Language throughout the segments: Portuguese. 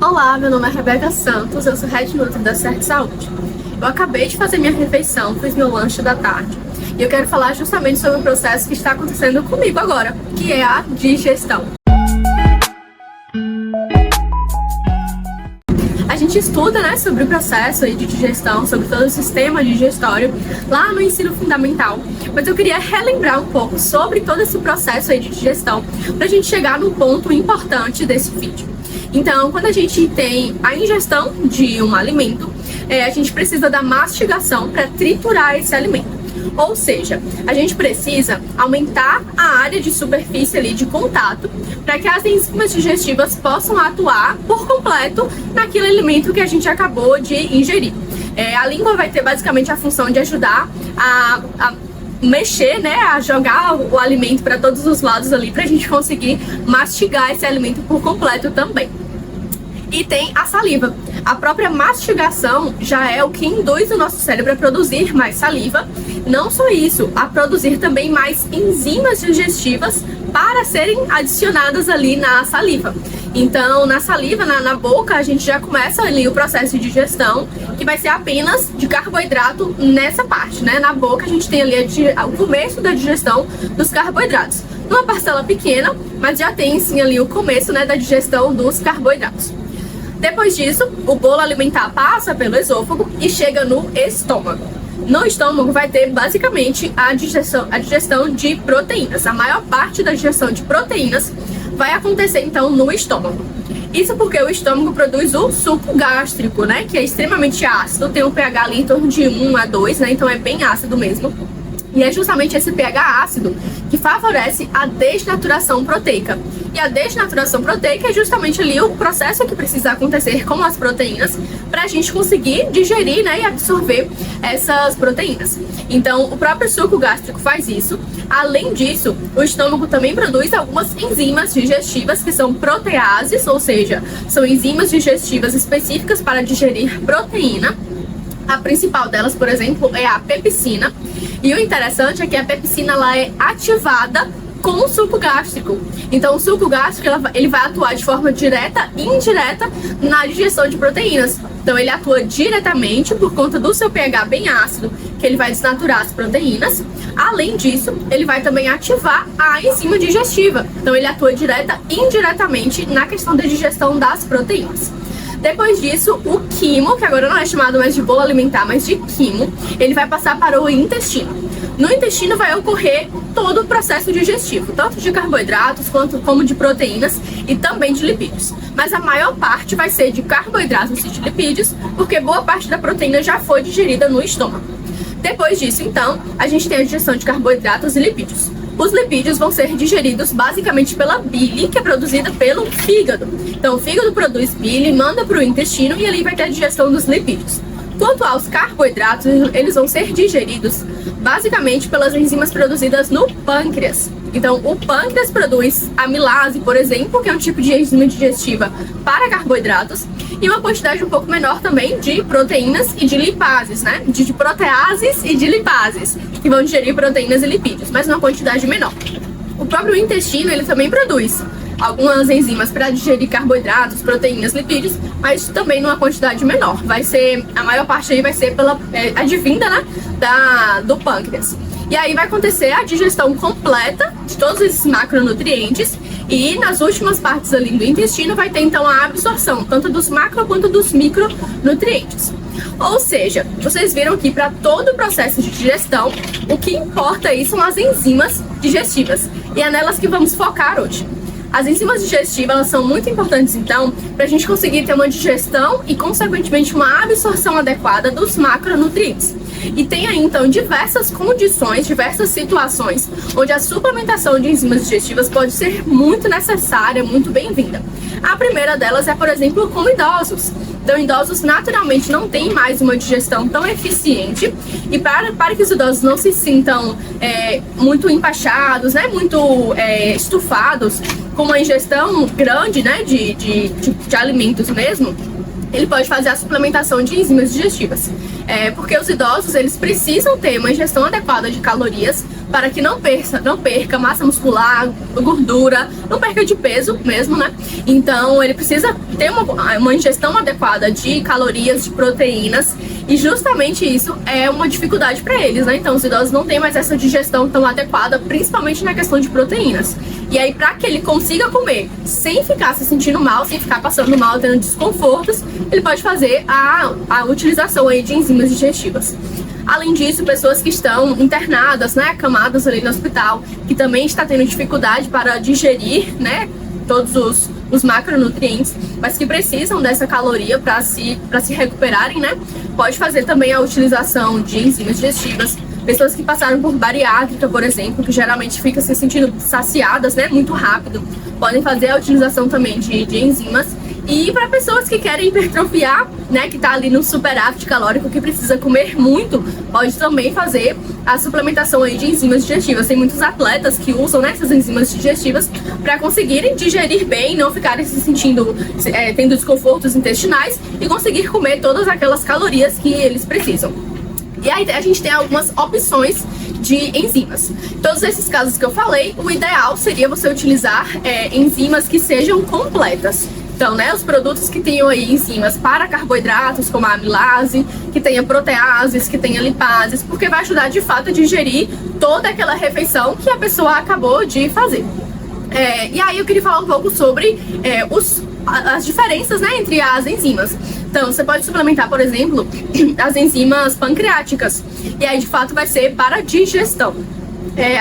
Olá, meu nome é Rebeca Santos, eu sou Head Nutri da Certo Saúde. Eu acabei de fazer minha refeição, fiz meu lanche da tarde e eu quero falar justamente sobre o processo que está acontecendo comigo agora, que é a digestão. A gente estuda, sobre o processo de digestão, sobre todo o sistema digestório lá no ensino fundamental, mas eu queria relembrar um pouco sobre todo esse processo de digestão para a gente chegar no ponto importante desse vídeo. Então, quando a gente tem a ingestão de um alimento, a gente precisa da mastigação para triturar esse alimento. Ou seja, a gente precisa aumentar a área de superfície ali de contato para que as enzimas digestivas possam atuar por completo naquele alimento que a gente acabou de ingerir. A língua vai ter basicamente a função de ajudar a mexer, a jogar o alimento para todos os lados ali para a gente conseguir mastigar esse alimento por completo também. E tem a saliva. A própria mastigação já é o que induz o nosso cérebro a produzir mais saliva. Não só isso, a produzir também mais enzimas digestivas para serem adicionadas ali na saliva. Então, na saliva, na boca, a gente já começa ali o processo de digestão, que vai ser apenas de carboidrato nessa parte, Na boca a gente tem ali o começo da digestão dos carboidratos. Numa parcela pequena, mas já tem sim ali o começo, da digestão dos carboidratos. Depois disso, o bolo alimentar passa pelo esôfago e chega no estômago. No estômago vai ter basicamente a digestão de proteínas. A maior parte da digestão de proteínas vai acontecer então no estômago. Isso porque o estômago produz o suco gástrico, que é extremamente ácido, tem um pH ali em torno de 1 a 2, então é bem ácido mesmo. E é justamente esse pH ácido que favorece a desnaturação proteica. E a desnaturação proteica é justamente ali o processo que precisa acontecer com as proteínas para a gente conseguir digerir, e absorver essas proteínas. Então, o próprio suco gástrico faz isso. Além disso, o estômago também produz algumas enzimas digestivas que são proteases, ou seja, são enzimas digestivas específicas para digerir proteína. A principal delas, por exemplo, é a pepsina. E o interessante é que a pepsina ela é ativada com o suco gástrico. Então, o suco gástrico ele vai atuar de forma direta e indireta na digestão de proteínas. Então, ele atua diretamente por conta do seu pH bem ácido, que ele vai desnaturar as proteínas. Além disso, ele vai também ativar a enzima digestiva. Então, ele atua direta e indiretamente na questão da digestão das proteínas. Depois disso, o quimo, que agora não é chamado mais de bolo alimentar, mas de quimo, ele vai passar para o intestino. No intestino vai ocorrer todo o processo digestivo, tanto de carboidratos como de proteínas e também de lipídios. Mas a maior parte vai ser de carboidratos e de lipídios, porque boa parte da proteína já foi digerida no estômago. Depois disso, então, a gente tem a digestão de carboidratos e lipídios. Os lipídios vão ser digeridos basicamente pela bile, que é produzida pelo fígado. Então, o fígado produz bile, manda para o intestino e ali vai ter a digestão dos lipídios. Quanto aos carboidratos, eles vão ser digeridos basicamente pelas enzimas produzidas no pâncreas. Então, o pâncreas produz amilase, por exemplo, que é um tipo de enzima digestiva para carboidratos, e uma quantidade um pouco menor também de proteínas e de lipases, de proteases e de lipases, que vão digerir proteínas e lipídios, mas numa quantidade menor. O próprio intestino, ele também produz algumas enzimas para digerir carboidratos, proteínas, lipídios, mas também numa quantidade menor. A maior parte aí vai ser advinda, do pâncreas. E aí vai acontecer a digestão completa de todos esses macronutrientes e nas últimas partes ali do intestino vai ter então a absorção, tanto dos macro quanto dos micronutrientes. Ou seja, vocês viram que para todo o processo de digestão, o que importa aí são as enzimas digestivas. E é nelas que vamos focar hoje. As enzimas digestivas elas são muito importantes, então, para a gente conseguir ter uma digestão e, consequentemente, uma absorção adequada dos macronutrientes. E tem aí, então, diversas condições, diversas situações, onde a suplementação de enzimas digestivas pode ser muito necessária, muito bem-vinda. A primeira delas é, por exemplo, com idosos. Então, idosos naturalmente não têm mais uma digestão tão eficiente e para que os idosos não se sintam muito empachados, muito estufados, com uma ingestão grande de alimentos mesmo, ele pode fazer a suplementação de enzimas digestivas. Porque os idosos eles precisam ter uma ingestão adequada de calorias para que não perca massa muscular, gordura, não perca de peso mesmo, né? Então ele precisa ter uma ingestão adequada de calorias, de proteínas, e justamente isso é uma dificuldade para eles, né? Então os idosos não têm mais essa digestão tão adequada, principalmente na questão de proteínas. E aí, para que ele consiga comer sem ficar se sentindo mal, sem ficar passando mal, tendo desconfortos, ele pode fazer a utilização aí de enzimas digestivas. Além disso, pessoas que estão internadas, né, acamadas ali no hospital, que também está tendo dificuldade para digerir, né, todos os macronutrientes, mas que precisam dessa caloria para se recuperarem, né, pode fazer também a utilização de enzimas digestivas. Pessoas que passaram por bariátrica, por exemplo, que geralmente ficam se sentindo saciadas, né, muito rápido, podem fazer a utilização também de enzimas. E para pessoas que querem hipertrofiar, né, que está ali no superávit calórico, que precisa comer muito, pode também fazer a suplementação aí de enzimas digestivas. Tem muitos atletas que usam, né, essas enzimas digestivas para conseguirem digerir bem, não ficarem se sentindo, tendo desconfortos intestinais e conseguir comer todas aquelas calorias que eles precisam. E aí a gente tem algumas opções de enzimas. Todos esses casos que eu falei, o ideal seria você utilizar enzimas que sejam completas. Então, né, os produtos que tenham aí enzimas para carboidratos, como a amilase, que tenha proteases, que tenha lipases, porque vai ajudar de fato a digerir toda aquela refeição que a pessoa acabou de fazer. E aí eu queria falar um pouco sobre as diferenças, né, entre as enzimas. Então, você pode suplementar, por exemplo, as enzimas pancreáticas. E aí, de fato, vai ser para digestão.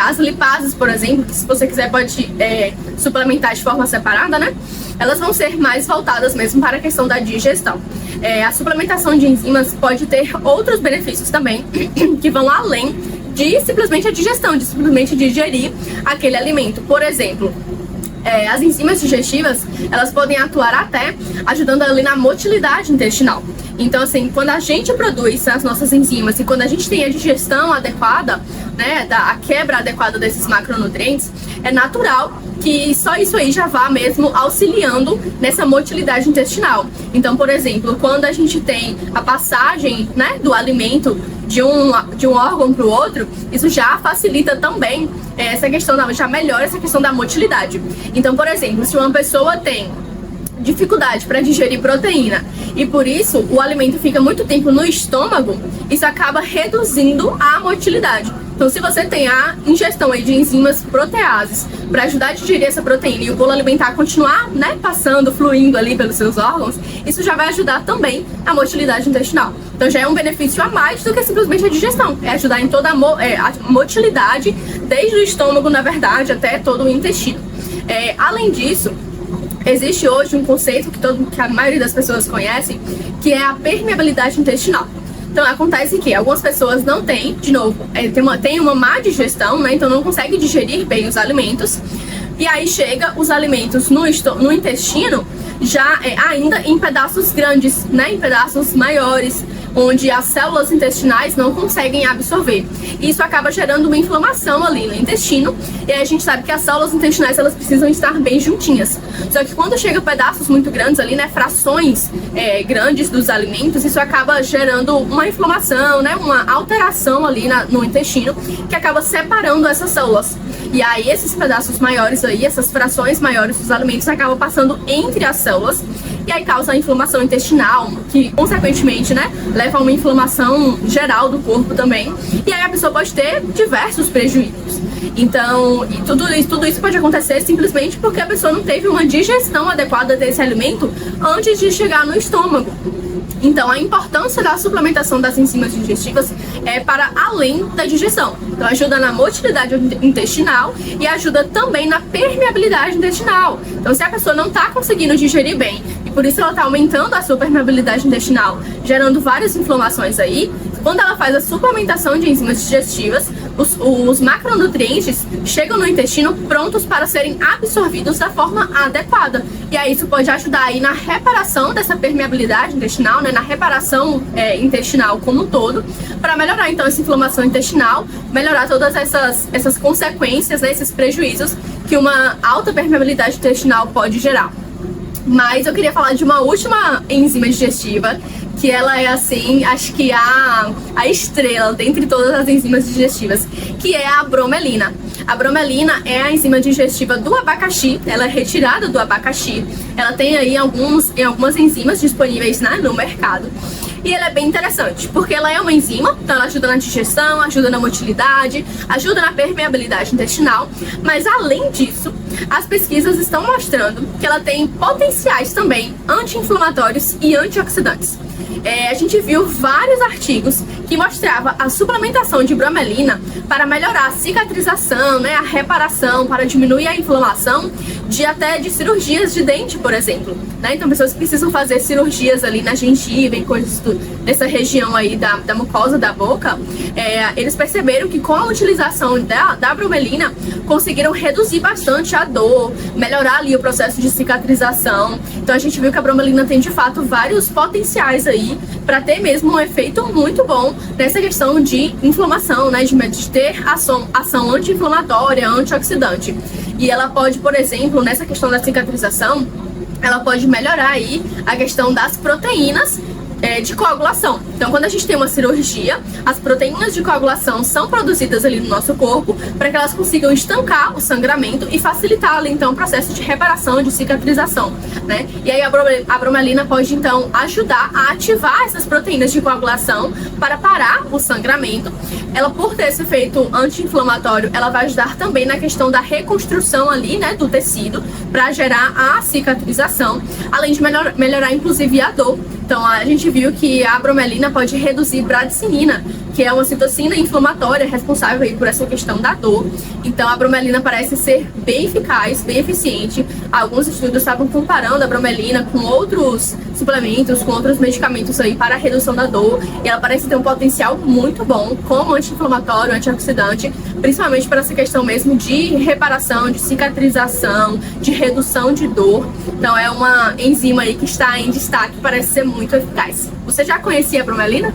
As lipases, por exemplo, que se você quiser pode suplementar de forma separada, né? Elas vão ser mais voltadas mesmo para a questão da digestão. A suplementação de enzimas pode ter outros benefícios também, que vão além de simplesmente a digestão, de simplesmente digerir aquele alimento. Por exemplo, as enzimas digestivas, elas podem atuar até ajudando ali na motilidade intestinal. Então, assim, quando a gente produz as nossas enzimas e quando a gente tem a digestão adequada, né, a quebra adequada desses macronutrientes, é natural que só isso aí já vá mesmo auxiliando nessa motilidade intestinal. Então, por exemplo, quando a gente tem a passagem, né, do alimento de um órgão para o outro, isso já facilita também essa questão, já melhora essa questão da motilidade. Então, por exemplo, se uma pessoa tem dificuldade para digerir proteína e por isso o alimento fica muito tempo no estômago, isso acaba reduzindo a motilidade. Então, se você tem a ingestão aí de enzimas proteases para ajudar a digerir essa proteína e o bolo alimentar continuar, né, passando, fluindo ali pelos seus órgãos, isso já vai ajudar também a motilidade intestinal. Então, já é um benefício a mais do que simplesmente a digestão. É ajudar em toda a motilidade, desde o estômago, na verdade, até todo o intestino. Além disso, existe hoje um conceito que a maioria das pessoas conhecem, que é a permeabilidade intestinal. Então, acontece que algumas pessoas não têm, de novo, tem uma má digestão, né? Então não consegue digerir bem os alimentos. E aí chega os alimentos no intestino já ainda em pedaços grandes, né? Em pedaços maiores, onde as células intestinais não conseguem absorver. Isso acaba gerando uma inflamação ali no intestino, e aí a gente sabe que as células intestinais, elas precisam estar bem juntinhas. Só que quando chega pedaços muito grandes ali, né, frações grandes dos alimentos, isso acaba gerando uma inflamação, né, uma alteração ali no intestino, que acaba separando essas células. E aí esses pedaços maiores aí, essas frações maiores dos alimentos acabam passando entre as células, e aí causa a inflamação intestinal, que consequentemente, né, leva a uma inflamação geral do corpo também. E aí a pessoa pode ter diversos prejuízos. Então, tudo isso pode acontecer simplesmente porque a pessoa não teve uma digestão adequada desse alimento antes de chegar no estômago. Então, a importância da suplementação das enzimas digestivas é para além da digestão. Então, ajuda na motilidade intestinal e ajuda também na permeabilidade intestinal. Então, se a pessoa não está conseguindo digerir bem e por isso ela está aumentando a sua permeabilidade intestinal, gerando várias inflamações aí, quando ela faz a suplementação de enzimas digestivas, os macronutrientes chegam no intestino prontos para serem absorvidos da forma adequada. E aí isso pode ajudar aí na reparação dessa permeabilidade intestinal, né, na reparação intestinal como um todo, para melhorar então essa inflamação intestinal, melhorar todas essas consequências, né, esses prejuízos que uma alta permeabilidade intestinal pode gerar. Mas eu queria falar de uma última enzima digestiva, que ela é assim, acho que a estrela dentre todas as enzimas digestivas, que é a bromelina. A bromelina é a enzima digestiva do abacaxi, ela é retirada do abacaxi. Ela tem aí algumas enzimas disponíveis, né, no mercado. E ela é bem interessante, porque ela é uma enzima, então ela ajuda na digestão, ajuda na motilidade, ajuda na permeabilidade intestinal, mas além disso, as pesquisas estão mostrando que ela tem potenciais também anti-inflamatórios e antioxidantes. A gente viu vários artigos que mostravam a suplementação de bromelina para melhorar a cicatrização, né, a reparação, para diminuir a inflamação até de cirurgias de dente, por exemplo, né? Então pessoas que precisam fazer cirurgias ali na gengiva e coisas nessa região aí da mucosa da boca, eles perceberam que com a utilização da bromelina conseguiram reduzir bastante a dor, melhorar ali o processo de cicatrização. Então a gente viu que a bromelina tem de fato vários potenciais aí para ter mesmo um efeito muito bom nessa questão de inflamação, né, de ter ação anti-inflamatória, antioxidante. E ela pode, por exemplo, nessa questão da cicatrização, ela pode melhorar aí a questão das proteínas de coagulação. Então, quando a gente tem uma cirurgia, as proteínas de coagulação são produzidas ali no nosso corpo para que elas consigam estancar o sangramento e facilitar ali, então, o processo de reparação, de cicatrização, né? E aí a bromelina pode, então, ajudar a ativar essas proteínas de coagulação para parar o sangramento. Ela, por ter esse efeito anti-inflamatório, ela vai ajudar também na questão da reconstrução ali, né, do tecido, para gerar a cicatrização, além de melhorar, inclusive, a dor. Então, a gente viu que a bromelina pode reduzir bradicina, que é uma citocina inflamatória responsável aí por essa questão da dor. Então, a bromelina parece ser bem eficaz, bem eficiente. Alguns estudos estavam comparando a bromelina com outros suplementos, com outros medicamentos aí para a redução da dor. E ela parece ter um potencial muito bom como anti-inflamatório, antioxidante, principalmente para essa questão mesmo de reparação, de cicatrização, de redução de dor. Então, é uma enzima aí que está em destaque, parece ser muito eficaz. Você já conhecia a bromelina?